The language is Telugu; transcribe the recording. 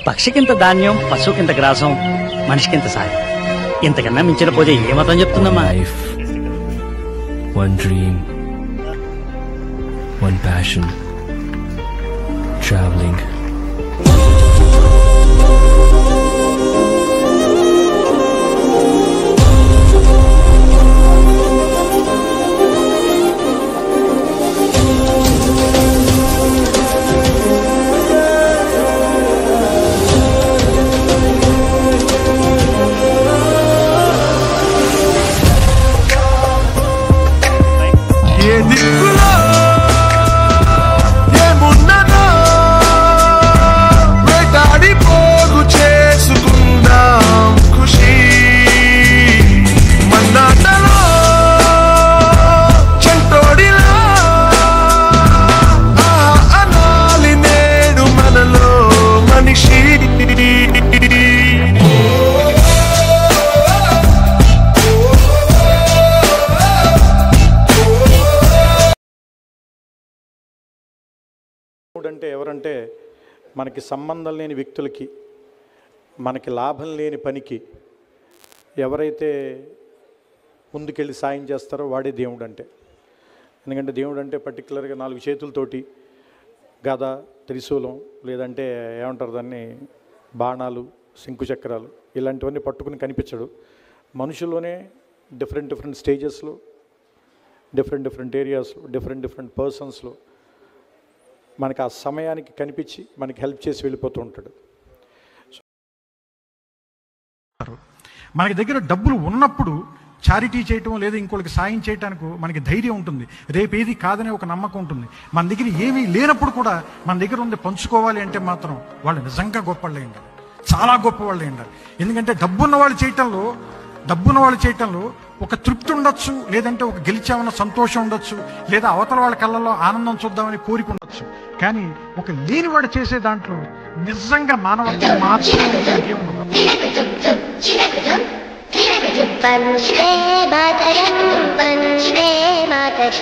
పక్షికింత ధాన్యం, పశువుకింత గ్రాసం, మనిషికింత సాయం. ఇంతకన్నా మించిన పూజ ఏ మతం చెప్తుందమ్మా? Life, one dream, one passion, traveling. అంటే ఎవరంటే మనకి సంబంధం లేని వ్యక్తులకి, మనకి లాభం లేని పనికి ఎవరైతే ముందుకెళ్ళి సాయం చేస్తారో వాడే దేవుడు అంటే. ఎందుకంటే దేవుడు అంటే పర్టికులర్గా 4 చేతులతోటి గద, త్రిశూలం, లేదంటే ఏమంటారు దాన్ని, బాణాలు, శంకుచక్రాలు ఇలాంటివన్నీ పట్టుకుని కనిపించడు. మనుషుల్లోనే డిఫరెంట్ స్టేజెస్లో, డిఫరెంట్ ఏరియాస్లో, డిఫరెంట్ పర్సన్స్లో మనకు ఆ సమయానికి కనిపించి మనకి హెల్ప్ చేసి వెళ్ళిపోతూ ఉంటాడు. మనకి దగ్గర డబ్బులు ఉన్నప్పుడు చారిటీ చేయటం లేదా ఇంకోళ్ళకి సాయం చేయటానికి మనకి ధైర్యం ఉంటుంది, రేపేది కాదనే ఒక నమ్మకం ఉంటుంది. మన దగ్గర ఏమీ లేనప్పుడు కూడా మన దగ్గర ఉంది పంచుకోవాలి అంటే మాత్రం వాళ్ళు నిజంగా గొప్పవాళ్ళే ఉండాలి, చాలా గొప్పవాళ్ళే ఉండాలి. ఎందుకంటే డబ్బున్న వాళ్ళు చేయటంలో ఒక తృప్తి ఉండొచ్చు, లేదంటే ఒక గెలిచామన్న సంతోషం ఉండొచ్చు, లేదా అవతల వాళ్ళ కళ్ళల్లో ఆనందం చూద్దామని కోరిక ఉండొచ్చు. కానీ ఒక లేనివాడు చేసే దాంట్లో నిజంగా మానవత్వం మాత్రం వందే మాతరం.